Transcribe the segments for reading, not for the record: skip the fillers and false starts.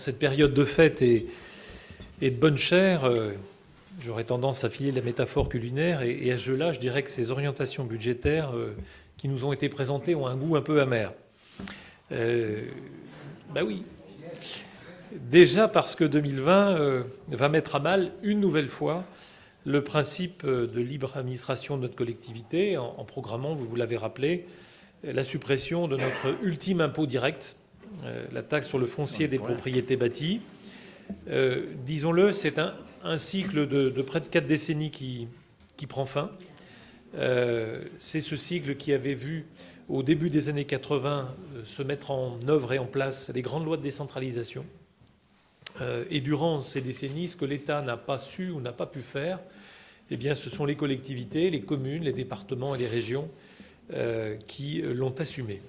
cette période de fête et de bonne chère, j'aurais tendance à filer la métaphore culinaire, et à ce jeu-là, je dirais que ces orientations budgétaires qui nous ont été présentées ont un goût un peu amer. Oui. Déjà parce que 2020 va mettre à mal une nouvelle fois le principe de libre administration de notre collectivité en programmant, vous l'avez rappelé, la suppression de notre ultime impôt direct, la taxe sur le foncier des propriétés bâties. Disons-le, c'est un cycle de près de 4 décennies qui prend fin. C'est ce cycle qui avait vu, au début des années 80, se mettre en œuvre et en place les grandes lois de décentralisation. Et durant ces décennies, ce que l'État n'a pas su ou n'a pas pu faire, eh bien, ce sont les collectivités, les communes, les départements et les régions qui l'ont assumé.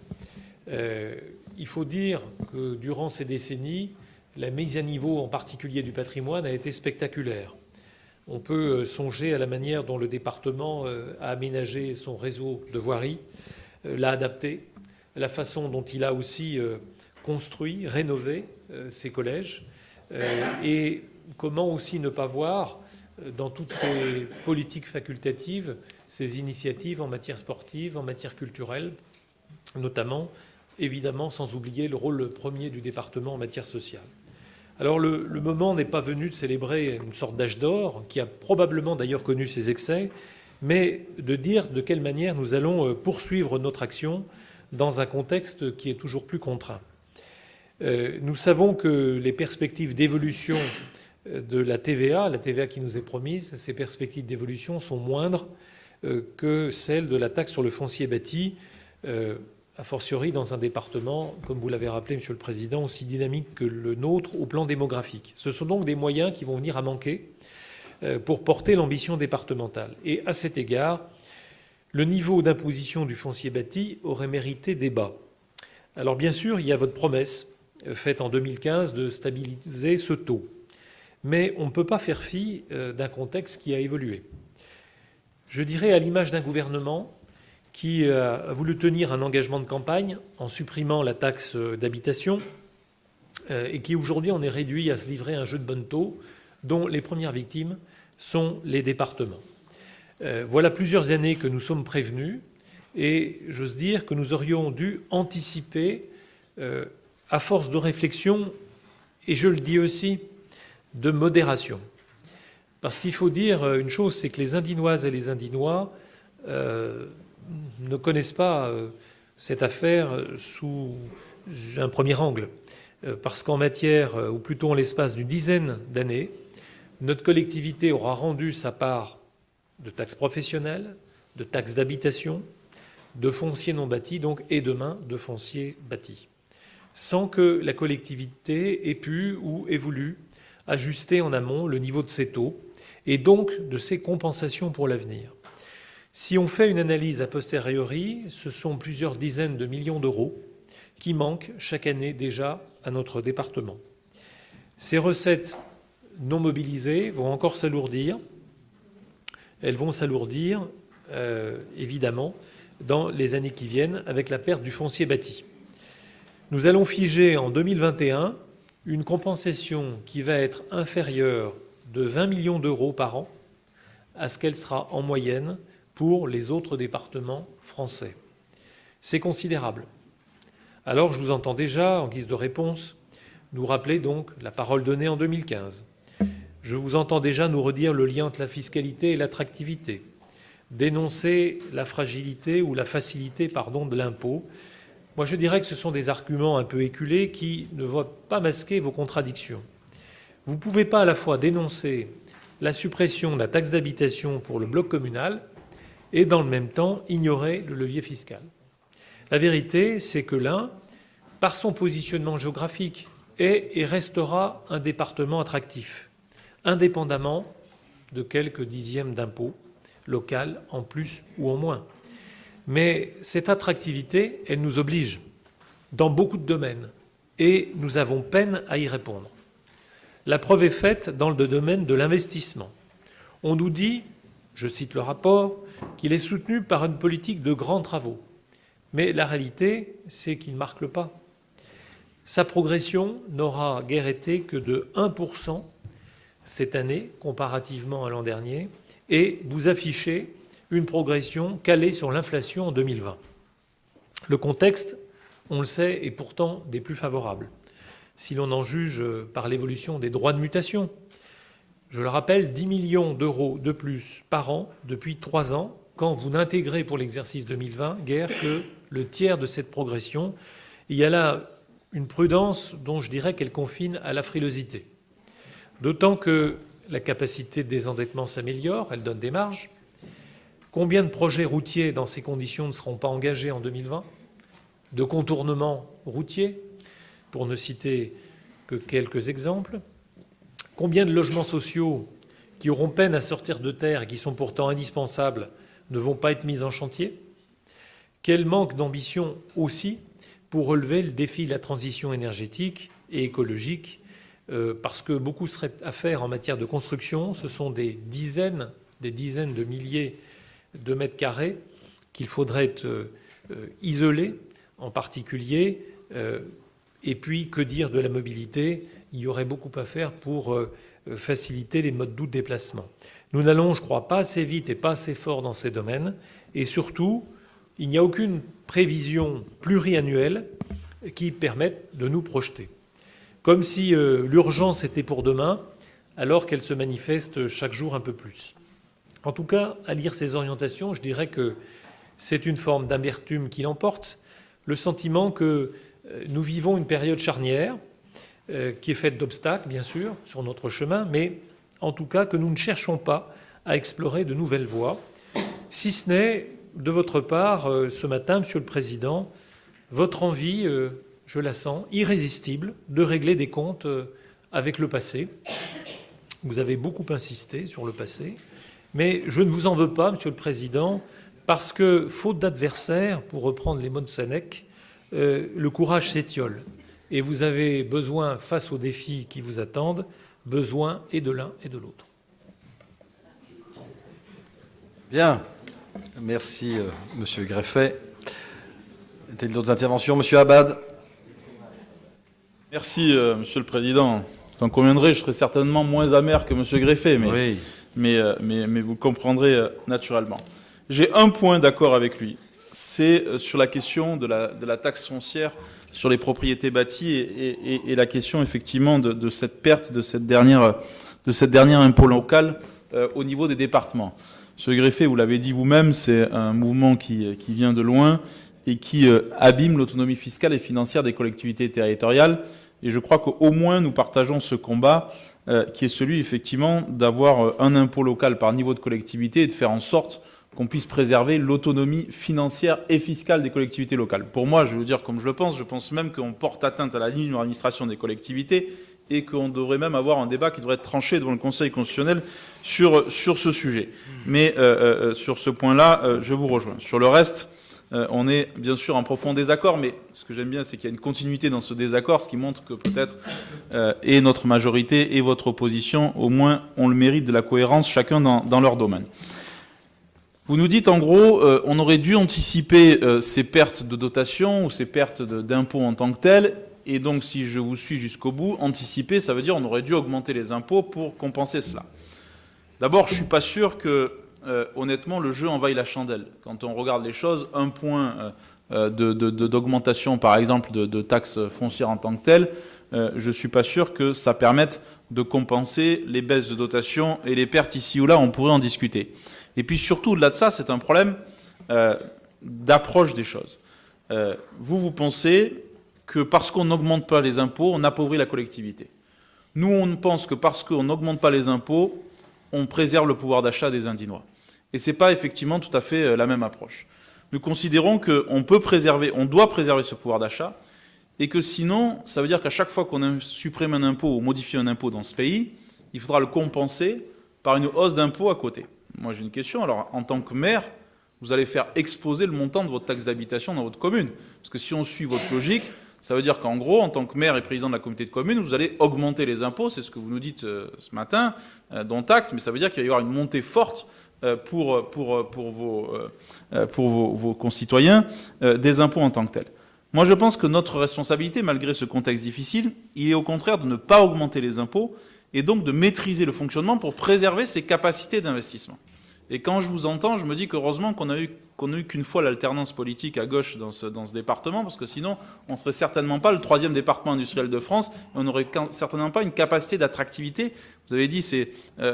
Il faut dire que durant ces décennies, la mise à niveau, en particulier du patrimoine, a été spectaculaire. On peut songer à la manière dont le département a aménagé son réseau de voirie, l'a adapté, la façon dont il a aussi construit, rénové ses collèges, et comment aussi ne pas voir dans toutes ces politiques facultatives ces initiatives en matière sportive, en matière culturelle, notamment, évidemment, sans oublier le rôle premier du département en matière sociale. Alors le moment n'est pas venu de célébrer une sorte d'âge d'or, qui a probablement d'ailleurs connu ses excès, mais de dire de quelle manière nous allons poursuivre notre action dans un contexte qui est toujours plus contraint. Nous savons que les perspectives d'évolution de la TVA qui nous est promise, ces perspectives d'évolution sont moindres que celles de la taxe sur le foncier bâti, a fortiori dans un département, comme vous l'avez rappelé, Monsieur le Président, aussi dynamique que le nôtre au plan démographique. Ce sont donc des moyens qui vont venir à manquer pour porter l'ambition départementale. Et à cet égard, le niveau d'imposition du foncier bâti aurait mérité débat. Alors bien sûr, il y a votre promesse faite en 2015 de stabiliser ce taux. Mais on ne peut pas faire fi d'un contexte qui a évolué. Je dirais à l'image d'un gouvernement qui a voulu tenir un engagement de campagne en supprimant la taxe d'habitation et qui aujourd'hui en est réduit à se livrer à un jeu de bonneteau dont les premières victimes sont les départements. Voilà plusieurs années que nous sommes prévenus et j'ose dire que nous aurions dû anticiper à force de réflexion et je le dis aussi de modération. Parce qu'il faut dire une chose, c'est que les Indinoises et les Indinois ne connaissent pas cette affaire sous un premier angle. Parce qu'en matière, ou plutôt en l'espace d'une dizaine d'années, notre collectivité aura rendu sa part de taxes professionnelles, de taxes d'habitation, de foncier non bâti, donc, et demain de foncier bâti, sans que la collectivité ait pu ou ait voulu ajuster en amont le niveau de ses taux et donc de ses compensations pour l'avenir. Si on fait une analyse a posteriori, ce sont plusieurs dizaines de millions d'euros qui manquent chaque année déjà à notre département. Ces recettes non mobilisées vont encore s'alourdir. Elles vont s'alourdir, évidemment, dans les années qui viennent avec la perte du foncier bâti. Nous allons figer en 2021 une compensation qui va être inférieure de 20 millions d'euros par an à ce qu'elle sera en moyenne pour les autres départements français. C'est considérable. Alors je vous entends déjà, en guise de réponse, nous rappeler donc la parole donnée en 2015. Je vous entends déjà nous redire le lien entre la fiscalité et l'attractivité, dénoncer la fragilité ou la facilité, de l'impôt. Moi, je dirais que ce sont des arguments un peu éculés qui ne vont pas masquer vos contradictions. Vous ne pouvez pas à la fois dénoncer la suppression de la taxe d'habitation pour le bloc communal et, dans le même temps, ignorer le levier fiscal. La vérité, c'est que l'un, par son positionnement géographique, est et restera un département attractif, indépendamment de quelques dixièmes d'impôt local en plus ou en moins. Mais cette attractivité, elle nous oblige dans beaucoup de domaines et nous avons peine à y répondre. La preuve est faite dans le domaine de l'investissement. On nous dit, je cite le rapport, qu'il est soutenu par une politique de grands travaux. Mais la réalité, c'est qu'il ne marque le pas. Sa progression n'aura guère été que de 1% cette année, comparativement à l'an dernier, et vous affichez une progression calée sur l'inflation en 2020. Le contexte, on le sait, est pourtant des plus favorables, si l'on en juge par l'évolution des droits de mutation. Je le rappelle, 10 millions d'euros de plus par an depuis 3 ans, quand vous n'intégrez pour l'exercice 2020 guère que le tiers de cette progression. Il y a là une prudence dont je dirais qu'elle confine à la frilosité. D'autant que la capacité de désendettement s'améliore, elle donne des marges. Combien de projets routiers dans ces conditions ne seront pas engagés en 2020 ? De contournements routiers, pour ne citer que quelques exemples. Combien de logements sociaux qui auront peine à sortir de terre et qui sont pourtant indispensables ne vont pas être mis en chantier ? Quel manque d'ambition aussi pour relever le défi de la transition énergétique et écologique, parce que beaucoup serait à faire en matière de construction. Ce sont des dizaines de milliers de mètres carrés qu'il faudrait isoler en particulier. Et puis, que dire de la mobilité ? Il y aurait beaucoup à faire pour faciliter les modes doux de déplacement. Nous n'allons, je crois, pas assez vite et pas assez fort dans ces domaines. Et surtout, il n'y a aucune prévision pluriannuelle qui permette de nous projeter. Comme si l'urgence était pour demain, alors qu'elle se manifeste chaque jour un peu plus. En tout cas, à lire ces orientations, je dirais que c'est une forme d'amertume qui l'emporte, le sentiment que nous vivons une période charnière, qui est faite d'obstacles, bien sûr, sur notre chemin, mais en tout cas que nous ne cherchons pas à explorer de nouvelles voies, si ce n'est, de votre part, ce matin, Monsieur le Président, votre envie, je la sens, irrésistible, de régler des comptes avec le passé. Vous avez beaucoup insisté sur le passé, mais je ne vous en veux pas, Monsieur le Président, parce que, faute d'adversaire, pour reprendre les mots de Sénèque, le courage s'étiole. Et vous avez besoin, face aux défis qui vous attendent, besoin et de l'un et de l'autre. Bien. Merci, Monsieur Greffet. Est-il d'autres interventions ? Monsieur Abad. Merci, Monsieur le Président. Vous en conviendrez, je serai certainement moins amer que Monsieur Greffet, mais vous comprendrez naturellement. J'ai un point d'accord avec lui, c'est sur la question de la taxe foncière sur les propriétés bâties et la question effectivement de cette perte de cette dernière impôt local au niveau des départements. Monsieur Greffet, vous l'avez dit vous-même, c'est un mouvement qui vient de loin et qui abîme l'autonomie fiscale et financière des collectivités territoriales. Et je crois qu'au moins nous partageons ce combat qui est celui effectivement d'avoir un impôt local par niveau de collectivité et de faire en sorte qu'on puisse préserver l'autonomie financière et fiscale des collectivités locales. Pour moi, je vais vous dire comme je pense même qu'on porte atteinte à la ligne d'administration des collectivités et qu'on devrait même avoir un débat qui devrait être tranché devant le Conseil constitutionnel sur ce sujet. Mais sur ce point-là, je vous rejoins. Sur le reste, on est bien sûr en profond désaccord, mais ce que j'aime bien, c'est qu'il y a une continuité dans ce désaccord, ce qui montre que peut-être et notre majorité et votre opposition, au moins, ont le mérite de la cohérence, chacun dans leur domaine. Vous nous dites, en gros, on aurait dû anticiper ces pertes de dotation ou ces pertes d'impôts en tant que telles. Et donc, si je vous suis jusqu'au bout, anticiper, ça veut dire on aurait dû augmenter les impôts pour compenser cela. D'abord, je ne suis pas sûr que, honnêtement, le jeu en vaille la chandelle. Quand on regarde les choses, un point d'augmentation, par exemple, de taxes foncières en tant que telles, je ne suis pas sûr que ça permette de compenser les baisses de dotation et les pertes ici ou là, on pourrait en discuter. Et puis surtout, au-delà de ça, c'est un problème d'approche des choses. Vous pensez que parce qu'on n'augmente pas les impôts, on appauvrit la collectivité. Nous, on pense que parce qu'on n'augmente pas les impôts, on préserve le pouvoir d'achat des Indinois. Et ce n'est pas effectivement tout à fait la même approche. Nous considérons qu'on peut préserver, on doit préserver ce pouvoir d'achat, et que sinon, ça veut dire qu'à chaque fois qu'on supprime un impôt ou modifie un impôt dans ce pays, il faudra le compenser par une hausse d'impôt à côté. Moi, j'ai une question. Alors, en tant que maire, vous allez faire exploser le montant de votre taxe d'habitation dans votre commune. Parce que si on suit votre logique, ça veut dire qu'en gros, en tant que maire et président de la communauté de communes, vous allez augmenter les impôts. C'est ce que vous nous dites ce matin, dont acte. Mais ça veut dire qu'il va y avoir une montée forte pour vos concitoyens des impôts en tant que tels. Moi, je pense que notre responsabilité, malgré ce contexte difficile, il est au contraire de ne pas augmenter les impôts et donc de maîtriser le fonctionnement pour préserver ses capacités d'investissement. Et quand je vous entends, je me dis qu'heureusement qu'on a eu qu'une fois l'alternance politique à gauche dans ce département, parce que sinon, on ne serait certainement pas le 3e département industriel de France, et on n'aurait certainement pas une capacité d'attractivité. Vous avez dit,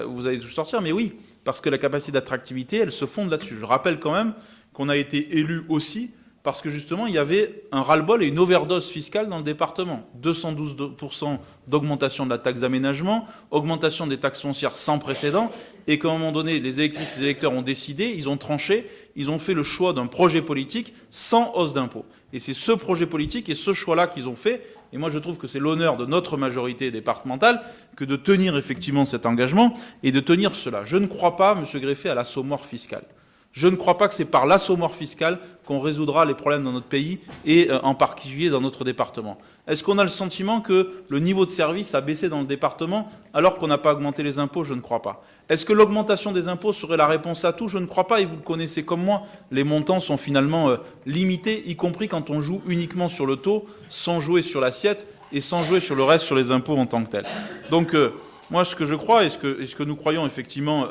vous allez tout sortir, mais oui, parce que la capacité d'attractivité, elle se fonde là-dessus. Je rappelle quand même qu'on a été élu aussi parce que justement, il y avait un ras-le-bol et une overdose fiscale dans le département. 212% d'augmentation de la taxe d'aménagement, augmentation des taxes foncières sans précédent, et qu'à un moment donné, les électrices et les électeurs ont décidé, ils ont tranché, ils ont fait le choix d'un projet politique sans hausse d'impôts. Et c'est ce projet politique et ce choix-là qu'ils ont fait, et moi je trouve que c'est l'honneur de notre majorité départementale que de tenir effectivement cet engagement et de tenir cela. Je ne crois pas, M. Greffet, à l'assommoir fiscal. Je ne crois pas que c'est par l'assommoir fiscal qu'on résoudra les problèmes dans notre pays et en particulier dans notre département. Est-ce qu'on a le sentiment que le niveau de service a baissé dans le département alors qu'on n'a pas augmenté les impôts? Je ne crois pas. Est-ce que l'augmentation des impôts serait la réponse à tout? Je ne crois pas, et vous le connaissez comme moi. Les montants sont finalement limités, y compris quand on joue uniquement sur le taux, sans jouer sur l'assiette et sans jouer sur le reste, sur les impôts en tant que tels. Donc, moi, ce que je crois et ce que nous croyons effectivement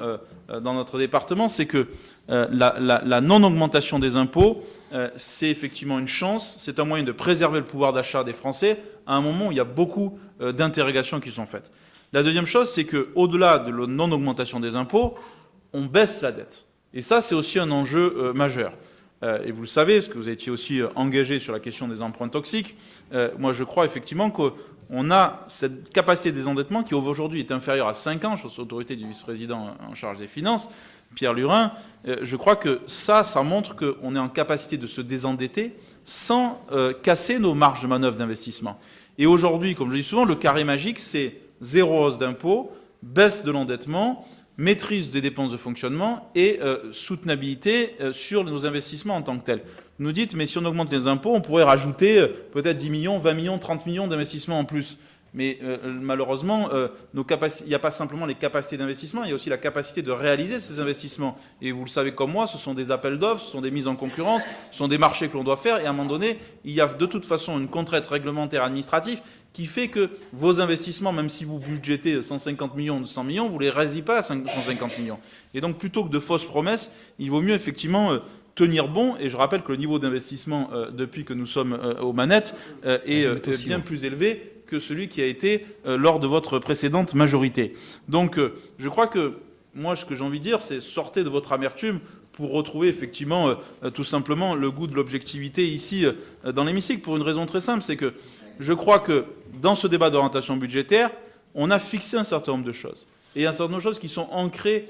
dans notre département, c'est que la non-augmentation des impôts, c'est effectivement une chance, c'est un moyen de préserver le pouvoir d'achat des Français à un moment où il y a beaucoup d'interrogations qui sont faites. La deuxième chose, c'est qu'au-delà de la non-augmentation des impôts, on baisse la dette. Et ça, c'est aussi un enjeu majeur. Et vous le savez, parce que vous étiez aussi engagé sur la question des emprunts toxiques, moi je crois effectivement qu'on a cette capacité de désendettement qui aujourd'hui est inférieure à 5 ans, sous l'autorité du vice-président en charge des finances, Pierre Lurin. Je crois que ça montre qu'on est en capacité de se désendetter sans casser nos marges de manœuvre d'investissement. Et aujourd'hui, comme je dis souvent, le carré magique, c'est zéro hausse d'impôts, baisse de l'endettement, maîtrise des dépenses de fonctionnement et soutenabilité sur nos investissements en tant que tels. Vous nous dites, mais si on augmente les impôts, on pourrait rajouter peut-être 10 millions, 20 millions, 30 millions d'investissements en plus. Mais malheureusement, il n'y a pas simplement les capacités d'investissement, il y a aussi la capacité de réaliser ces investissements. Et vous le savez comme moi, ce sont des appels d'offres, ce sont des mises en concurrence, ce sont des marchés que l'on doit faire. Et à un moment donné, il y a de toute façon une contrainte réglementaire administrative qui fait que vos investissements, même si vous budgétez 150 millions ou 100 millions, vous ne les réalisez pas à 150 millions. Et donc, plutôt que de fausses promesses, il vaut mieux effectivement tenir bon. Et je rappelle que le niveau d'investissement, depuis que nous sommes aux manettes, est bien plus élevé que celui qui a été lors de votre précédente majorité. Donc, je crois que, moi, ce que j'ai envie de dire, c'est sortez de votre amertume pour retrouver effectivement, tout simplement, le goût de l'objectivité ici, dans l'hémicycle, pour une raison très simple, c'est que je crois que dans ce débat d'orientation budgétaire, on a fixé un certain nombre de choses. Et un certain nombre de choses qui sont ancrées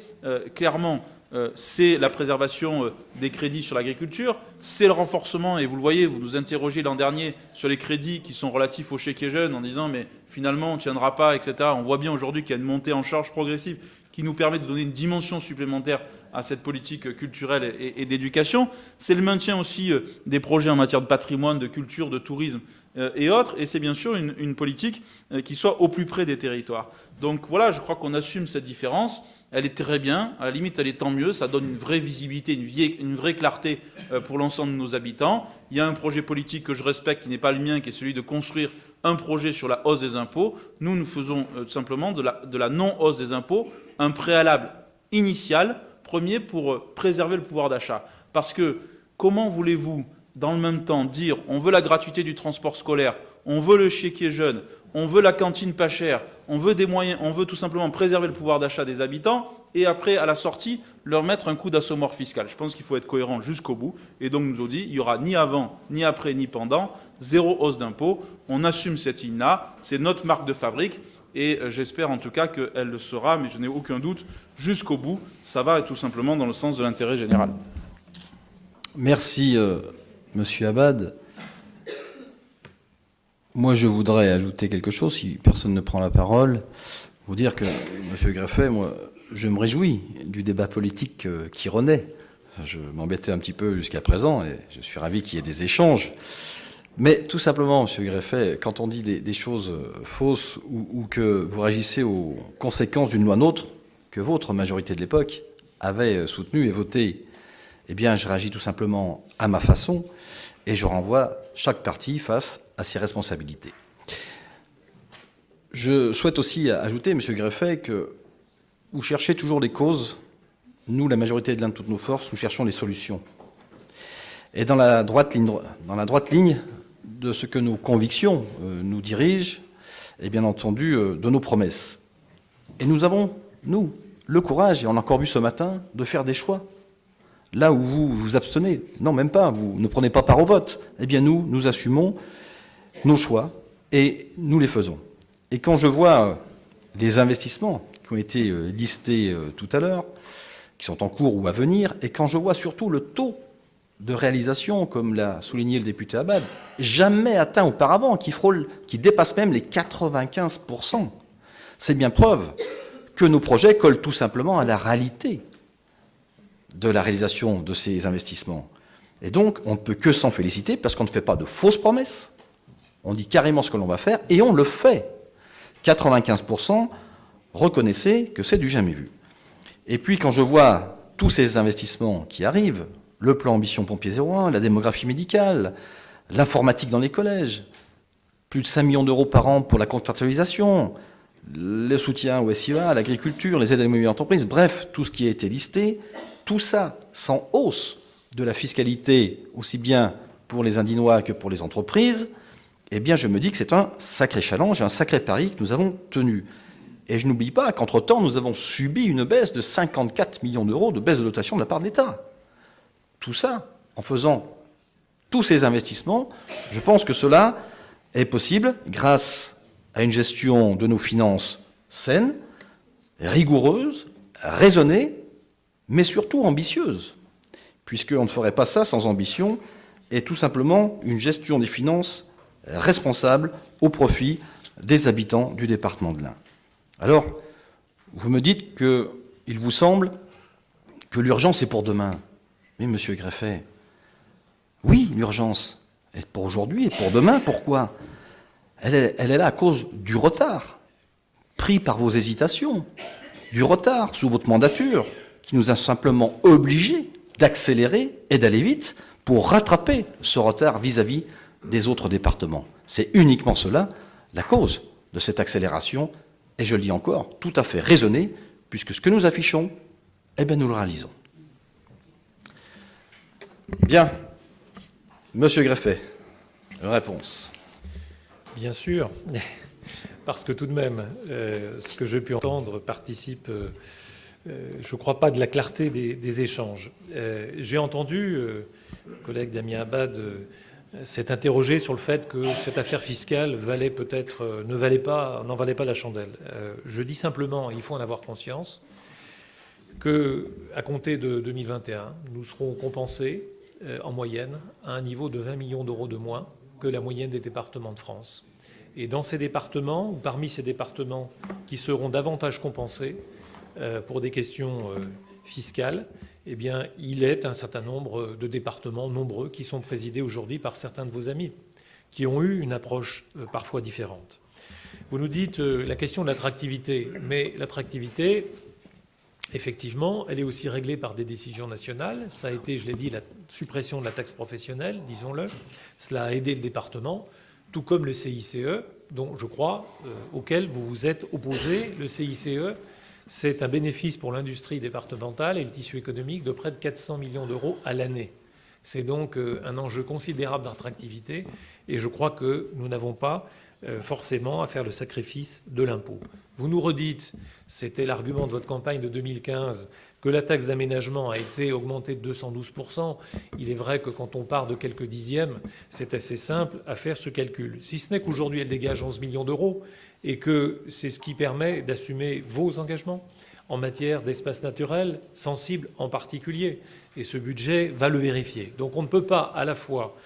clairement. C'est la préservation des crédits sur l'agriculture, c'est le renforcement, et vous le voyez, vous nous interrogez l'an dernier sur les crédits qui sont relatifs aux chéquiers jeunes en disant mais finalement on ne tiendra pas, etc. On voit bien aujourd'hui qu'il y a une montée en charge progressive qui nous permet de donner une dimension supplémentaire à cette politique culturelle et d'éducation. C'est le maintien aussi des projets en matière de patrimoine, de culture, de tourisme et autres, et c'est bien sûr une politique qui soit au plus près des territoires. Donc voilà, je crois qu'on assume cette différence. Elle est très bien, à la limite elle est tant mieux, ça donne une vraie visibilité, une vraie clarté pour l'ensemble de nos habitants. Il y a un projet politique que je respecte qui n'est pas le mien, qui est celui de construire un projet sur la hausse des impôts. Nous faisons tout simplement de la non-hausse des impôts un préalable initial, premier, pour préserver le pouvoir d'achat. Parce que comment voulez-vous, dans le même temps, dire on veut la gratuité du transport scolaire, on veut le chéquier jeune, on veut la cantine pas chère, on veut des moyens, on veut tout simplement préserver le pouvoir d'achat des habitants et après, à la sortie, leur mettre un coup d'assommoir fiscal. Je pense qu'il faut être cohérent jusqu'au bout. Et donc, nous avons dit, il n'y aura ni avant, ni après, ni pendant, zéro hausse d'impôts. On assume cette ligne-là. C'est notre marque de fabrique. Et j'espère en tout cas qu'elle le sera, mais je n'ai aucun doute, jusqu'au bout. Ça va tout simplement dans le sens de l'intérêt général. Merci, Monsieur Abad. Moi, je voudrais ajouter quelque chose, si personne ne prend la parole, vous dire que, Monsieur Greffet, moi, je me réjouis du débat politique qui renaît. Je m'embêtais un petit peu jusqu'à présent, et je suis ravi qu'il y ait des échanges. Mais tout simplement, Monsieur Greffet, quand on dit des choses fausses ou que vous réagissez aux conséquences d'une loi nôtre que votre majorité de l'époque avait soutenue et votée, eh bien, je réagis tout simplement à ma façon, et je renvoie chaque parti face à ses responsabilités. Je souhaite aussi ajouter, M. Greffet, que vous cherchez toujours les causes. Nous, la majorité de l'un de toutes nos forces, nous cherchons les solutions. Et dans la droite ligne de ce que nos convictions nous dirigent, et bien entendu de nos promesses. Et nous avons, nous, le courage, et on a encore vu ce matin, de faire des choix. Là où vous vous abstenez, non, même pas, vous ne prenez pas part au vote, eh bien nous assumons nos choix et nous les faisons. Et quand je vois les investissements qui ont été listés tout à l'heure, qui sont en cours ou à venir, et quand je vois surtout le taux de réalisation, comme l'a souligné le député Abad, jamais atteint auparavant, qui dépasse même les 95%, c'est bien preuve que nos projets collent tout simplement à la réalité de la réalisation de ces investissements. Et donc, on ne peut que s'en féliciter parce qu'on ne fait pas de fausses promesses. On dit carrément ce que l'on va faire et on le fait. 95%, reconnaissez que c'est du jamais vu. Et puis, quand je vois tous ces investissements qui arrivent, le plan Ambition Pompier 01, la démographie médicale, l'informatique dans les collèges, plus de 5 millions d'euros par an pour la contractualisation, le soutien au SIA, à l'agriculture, les aides à l'immobilier d'entreprise, bref, tout ce qui a été listé, tout ça sans hausse de la fiscalité, aussi bien pour les Indinois que pour les entreprises, eh bien je me dis que c'est un sacré challenge, un sacré pari que nous avons tenu. Et je n'oublie pas qu'entre-temps, nous avons subi une baisse de 54 millions d'euros de baisse de dotation de la part de l'État. Tout ça, en faisant tous ces investissements, je pense que cela est possible grâce à une gestion de nos finances saine, rigoureuse, raisonnée, mais surtout ambitieuse, puisqu'on ne ferait pas ça sans ambition, et tout simplement une gestion des finances responsable au profit des habitants du département de l'Ain. Alors, vous me dites qu'il vous semble que l'urgence est pour demain. Mais monsieur Greffet, oui, l'urgence est pour aujourd'hui et pour demain. Pourquoi ? Elle est là à cause du retard pris par vos hésitations, du retard sous votre mandature, qui nous a simplement obligés d'accélérer et d'aller vite pour rattraper ce retard vis-à-vis des autres départements. C'est uniquement cela, la cause de cette accélération, et je le dis encore, tout à fait raisonnée, puisque ce que nous affichons, eh bien nous le réalisons. Bien. Monsieur Greffet, réponse. Bien sûr, parce que tout de même, ce que j'ai pu entendre participe, je ne crois pas, de la clarté des échanges. J'ai entendu, le collègue Damien Abad s'est interrogé sur le fait que cette affaire fiscale n'en valait pas la chandelle. Je dis simplement, il faut en avoir conscience, qu'à compter de 2021, nous serons compensés en moyenne à un niveau de 20 millions d'euros de moins que la moyenne des départements de France. Et dans ces départements, ou parmi ces départements qui seront davantage compensés pour des questions fiscales, eh bien, il est un certain nombre de départements nombreux qui sont présidés aujourd'hui par certains de vos amis, qui ont eu une approche parfois différente. Vous nous dites la question de l'attractivité, mais l'attractivité, effectivement, elle est aussi réglée par des décisions nationales. Ça a été, je l'ai dit, la suppression de la taxe professionnelle, disons-le. Cela a aidé le département, tout comme le CICE, dont je crois, auquel vous vous êtes opposé. Le CICE, c'est un bénéfice pour l'industrie départementale et le tissu économique de près de 400 millions d'euros à l'année. C'est donc un enjeu considérable d'attractivité et je crois que nous n'avons pas forcément à faire le sacrifice de l'impôt. Vous nous redites, c'était l'argument de votre campagne de 2015, que la taxe d'aménagement a été augmentée de 212%. Il est vrai que quand on part de quelques dixièmes, c'est assez simple à faire ce calcul. Si ce n'est qu'aujourd'hui, elle dégage 11 millions d'euros et que c'est ce qui permet d'assumer vos engagements en matière d'espace naturel, sensible en particulier. Et ce budget va le vérifier. Donc on ne peut pas à la fois,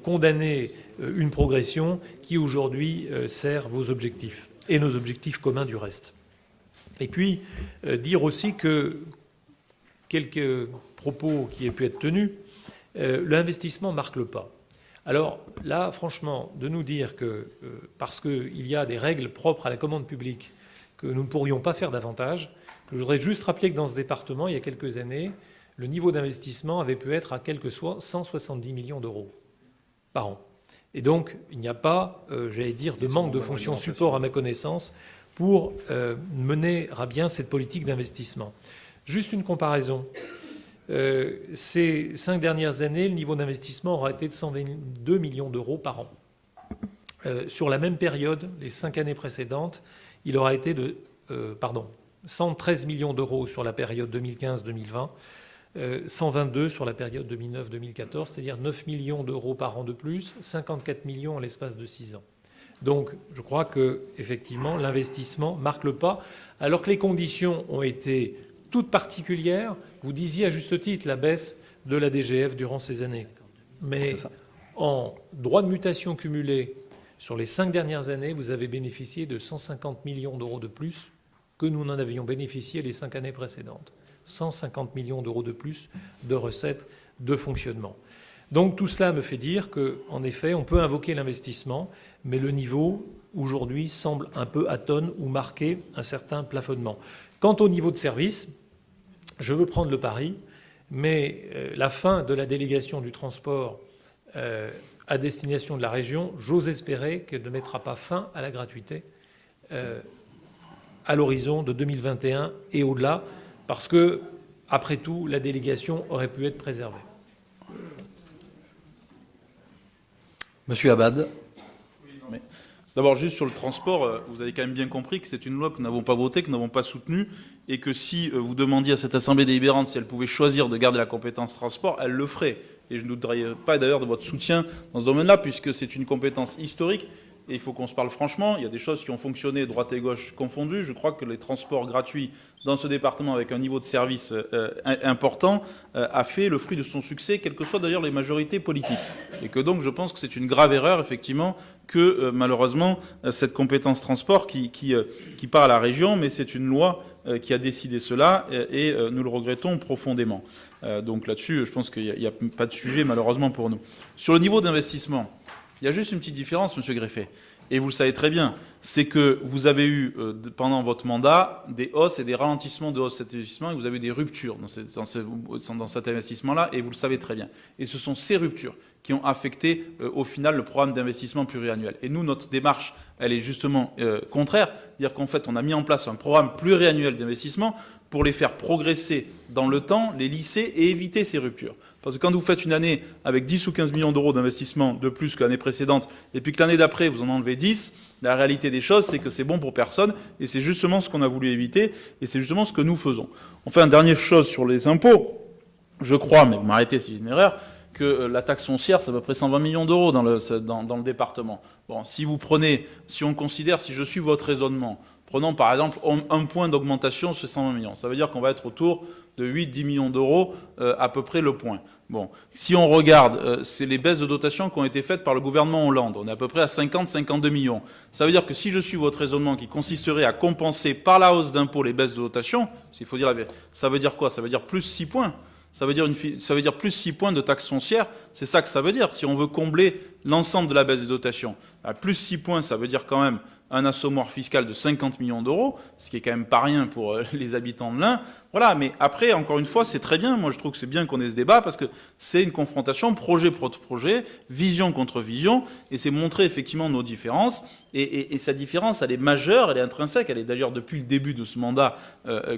condamner une progression qui aujourd'hui sert vos objectifs et nos objectifs communs du reste. Et puis, dire aussi que quelques propos qui aient pu être tenus, l'investissement marque le pas. Alors là, franchement, de nous dire que parce qu'il y a des règles propres à la commande publique, que nous ne pourrions pas faire davantage, je voudrais juste rappeler que dans ce département, il y a quelques années, le niveau d'investissement avait pu être à quelque soit 170 millions d'euros. par an. Et donc, il n'y a pas, j'allais dire, de manque de fonction support à ma connaissance pour mener à bien cette politique d'investissement. Juste une comparaison. Ces 5 dernières années, le niveau d'investissement aura été de 122 millions d'euros par an. Sur la même période, les 5 années précédentes, il aura été de 113 millions d'euros sur la période 2015-2020, 122 sur la période 2009-2014, c'est-à-dire 9 millions d'euros par an de plus, 54 millions en l'espace de 6 ans. Donc je crois qu'effectivement, l'investissement marque le pas, alors que les conditions ont été toutes particulières. Vous disiez à juste titre la baisse de la DGF durant ces années. Mais en droits de mutation cumulés, sur les 5 dernières années, vous avez bénéficié de 150 millions d'euros de plus que nous n'en avions bénéficié les 5 années précédentes. 150 millions d'euros de plus de recettes de fonctionnement. Donc tout cela me fait dire qu'en effet, on peut invoquer l'investissement, mais le niveau, aujourd'hui, semble un peu atone ou marquer un certain plafonnement. Quant au niveau de service, je veux prendre le pari, mais la fin de la délégation du transport à destination de la région, j'ose espérer qu'elle ne mettra pas fin à la gratuité à l'horizon de 2021 et au-delà, parce que, après tout, la délégation aurait pu être préservée. Monsieur Abad. D'abord, juste sur le transport, vous avez quand même bien compris que c'est une loi que nous n'avons pas votée, que nous n'avons pas soutenue, et que si vous demandiez à cette Assemblée délibérante si elle pouvait choisir de garder la compétence transport, elle le ferait. Et je ne douterai pas d'ailleurs de votre soutien dans ce domaine-là, puisque c'est une compétence historique. Et il faut qu'on se parle franchement, il y a des choses qui ont fonctionné droite et gauche confondues. Je crois que les transports gratuits dans ce département avec un niveau de service important a fait le fruit de son succès, quelles que soient d'ailleurs les majorités politiques. Et que donc je pense que c'est une grave erreur, effectivement, que malheureusement cette compétence transport qui part à la région, mais c'est une loi qui a décidé cela et nous le regrettons profondément. Donc là-dessus, je pense qu'il n'y a pas de sujet malheureusement pour nous. Sur le niveau d'investissement, il y a juste une petite différence, Monsieur Greffet, et vous le savez très bien, c'est que vous avez eu, pendant votre mandat, des hausses et des ralentissements de hausse d'investissement, et vous avez eu des ruptures dans cet investissement-là, et vous le savez très bien. Et ce sont ces ruptures qui ont affecté, au final, le programme d'investissement pluriannuel. Et nous, notre démarche, elle est justement contraire, c'est-à-dire qu'en fait, on a mis en place un programme pluriannuel d'investissement pour les faire progresser dans le temps, les lisser et éviter ces ruptures. Parce que quand vous faites une année avec 10 ou 15 millions d'euros d'investissement de plus que l'année précédente, et puis que l'année d'après, vous en enlevez 10, la réalité des choses, c'est que c'est bon pour personne, et c'est justement ce qu'on a voulu éviter, et c'est justement ce que nous faisons. Enfin, dernière chose sur les impôts, je crois, mais vous m'arrêtez si j'ai une erreur, que la taxe foncière, c'est à peu près 120 millions d'euros dans le département. Bon, si on considère, si je suis votre raisonnement, prenons par exemple un point d'augmentation sur 120 millions, ça veut dire qu'on va être autour de 8-10 millions d'euros, à peu près le point. Bon, si on regarde, c'est les baisses de dotation qui ont été faites par le gouvernement Hollande. On est à peu près à 50-52 millions. Ça veut dire que si je suis votre raisonnement qui consisterait à compenser par la hausse d'impôts les baisses de dotation, s'il faut dire la vérité, ça veut dire quoi? Ça veut dire plus 6 points. Ça veut dire plus 6 points de taxe foncière. C'est ça que ça veut dire. Si on veut combler l'ensemble de la baisse des dotations, plus 6 points, ça veut dire quand même un assommoir fiscal de 50 millions d'euros, ce qui est quand même pas rien pour les habitants de l'Ain. Voilà, mais après, encore une fois, c'est très bien. Moi, je trouve que c'est bien qu'on ait ce débat parce que c'est une confrontation projet contre projet, vision contre vision, et c'est montrer effectivement nos différences. Et sa différence, elle est majeure, elle est intrinsèque, elle est d'ailleurs depuis le début de ce mandat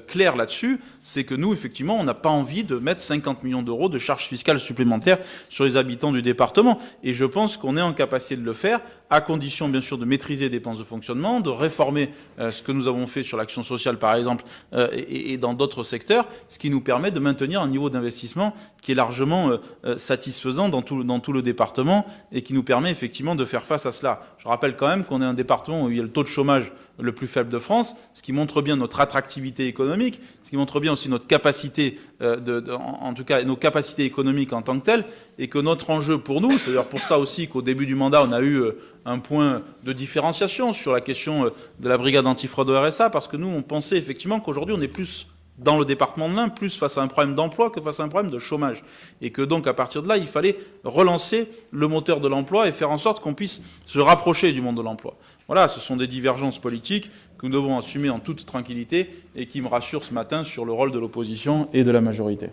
claire là-dessus, c'est que nous, effectivement, on n'a pas envie de mettre 50 millions d'euros de charges fiscales supplémentaires sur les habitants du département. Et je pense qu'on est en capacité de le faire, à condition, bien sûr, de maîtriser les dépenses de fonctionnement, de réformer ce que nous avons fait sur l'action sociale, par exemple, et dans d'autres secteurs, ce qui nous permet de maintenir un niveau d'investissement qui est largement satisfaisant dans tout le département et qui nous permet effectivement de faire face à cela. Je rappelle quand même qu'on est un département où il y a le taux de chômage le plus faible de France, ce qui montre bien notre attractivité économique, ce qui montre bien aussi notre capacité, en tout cas nos capacités économiques en tant que telles, et que notre enjeu pour nous, c'est d'ailleurs pour ça aussi qu'au début du mandat, on a eu un point de différenciation sur la question de la brigade antifraude au RSA, parce que nous, on pensait effectivement qu'aujourd'hui, on est plus dans le département de l'Ain, plus face à un problème d'emploi que face à un problème de chômage. Et que donc, à partir de là, il fallait relancer le moteur de l'emploi et faire en sorte qu'on puisse se rapprocher du monde de l'emploi. Voilà, ce sont des divergences politiques que nous devons assumer en toute tranquillité et qui me rassurent ce matin sur le rôle de l'opposition et de la majorité.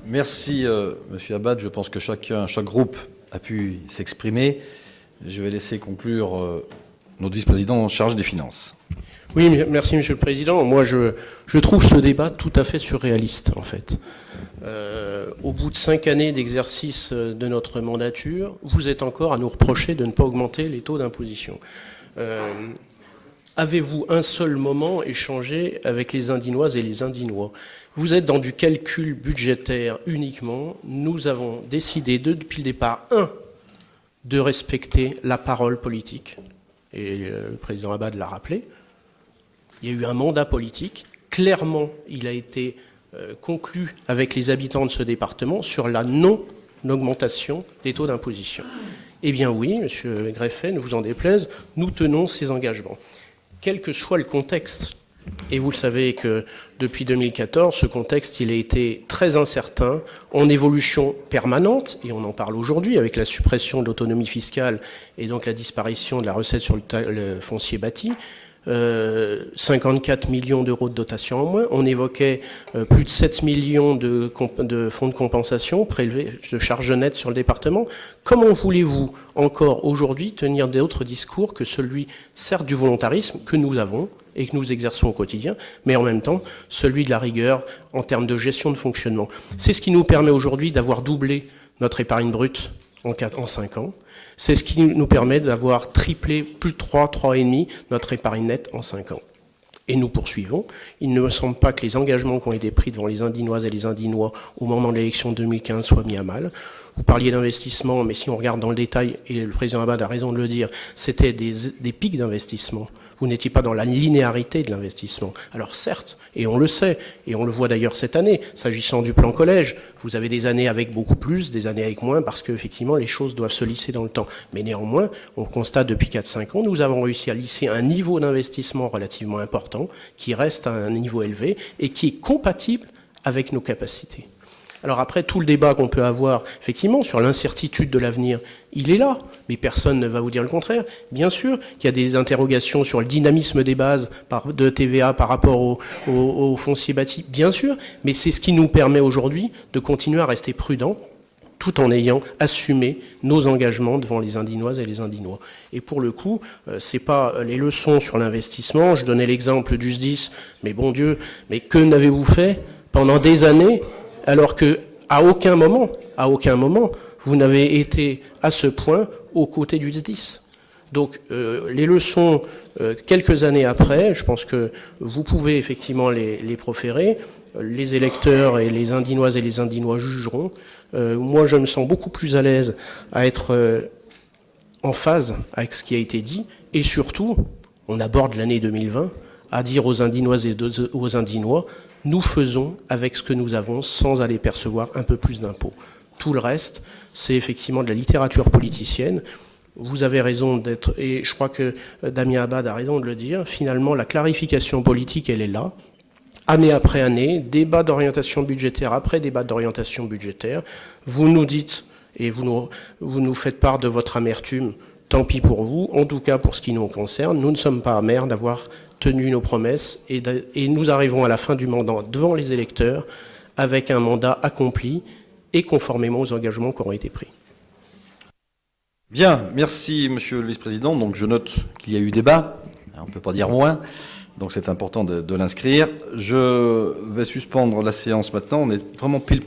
Merci, Monsieur Abad. Je pense que chaque groupe a pu s'exprimer. Je vais laisser conclure notre vice-président en charge des finances. Oui, merci Monsieur le Président. Moi, je trouve ce débat tout à fait surréaliste, en fait. Au bout de 5 années d'exercice de notre mandature, vous êtes encore à nous reprocher de ne pas augmenter les taux d'imposition. Avez-vous un seul moment échangé avec les Indinoises et les Indinois? Vous êtes dans du calcul budgétaire uniquement. Nous avons décidé depuis le départ, de respecter la parole politique. Et le président Abad l'a rappelé. Il y a eu un mandat politique. Clairement, il a été conclu avec les habitants de ce département sur la non-augmentation des taux d'imposition. Eh bien oui, Monsieur Greffet, ne vous en déplaise, nous tenons ces engagements. Quel que soit le contexte, et vous le savez que depuis 2014, ce contexte, il a été très incertain, en évolution permanente, et on en parle aujourd'hui avec la suppression de l'autonomie fiscale et donc la disparition de la recette sur le foncier bâti. 54 millions d'euros de dotation en moins. On évoquait plus de 7 millions de fonds de compensation prélevés de charges nettes sur le département. Comment voulez-vous encore aujourd'hui tenir d'autres discours que celui, certes, du volontarisme que nous avons et que nous exerçons au quotidien, mais en même temps celui de la rigueur en termes de gestion de fonctionnement. C'est ce qui nous permet aujourd'hui d'avoir doublé notre épargne brute en 5 ans. C'est ce qui nous permet d'avoir triplé, plus de 3,5 notre épargne nette en 5 ans. Et nous poursuivons. Il ne me semble pas que les engagements qui ont été pris devant les Indinoises et les Indinois au moment de l'élection 2015 soient mis à mal. Vous parliez d'investissement, mais si on regarde dans le détail, et le président Abad a raison de le dire, c'était des pics d'investissement. Vous n'étiez pas dans la linéarité de l'investissement. Alors certes, et on le sait, et on le voit d'ailleurs cette année, s'agissant du plan collège, vous avez des années avec beaucoup plus, des années avec moins, parce qu'effectivement les choses doivent se lisser dans le temps. Mais néanmoins, on constate depuis 4-5 ans, nous avons réussi à lisser un niveau d'investissement relativement important, qui reste à un niveau élevé, et qui est compatible avec nos capacités. Alors après, tout le débat qu'on peut avoir, effectivement, sur l'incertitude de l'avenir, il est là, mais personne ne va vous dire le contraire. Bien sûr qu'il y a des interrogations sur le dynamisme des bases de TVA par rapport au foncier bâti, bien sûr, mais c'est ce qui nous permet aujourd'hui de continuer à rester prudents, tout en ayant assumé nos engagements devant les Indinoises et les Indinois. Et pour le coup, c'est pas les leçons sur l'investissement, je donnais l'exemple du SDIS, mais bon Dieu, mais que n'avez-vous fait pendant des années alors que à aucun moment, vous n'avez été à ce point aux côtés du SDIS. Donc les leçons, quelques années après, je pense que vous pouvez effectivement les proférer. Les électeurs et les Indinoises et les Indinois jugeront. Moi, je me sens beaucoup plus à l'aise à être en phase avec ce qui a été dit. Et surtout, on aborde l'année 2020, à dire aux Indinoises et aux Indinois, nous faisons avec ce que nous avons sans aller percevoir un peu plus d'impôts. Tout le reste, c'est effectivement de la littérature politicienne. Vous avez raison d'être, et je crois que Damien Abad a raison de le dire, finalement la clarification politique, elle est là, année après année, débat d'orientation budgétaire après débat d'orientation budgétaire. Vous nous dites, et vous nous faites part de votre amertume, tant pis pour vous, en tout cas pour ce qui nous concerne, nous ne sommes pas amers d'avoir tenu nos promesses et nous arrivons à la fin du mandat devant les électeurs avec un mandat accompli et conformément aux engagements qui auront été pris. Bien, merci Monsieur le Vice-président. Donc je note qu'il y a eu débat, on ne peut pas dire moins, donc c'est important de l'inscrire. Je vais suspendre la séance maintenant, on est vraiment pile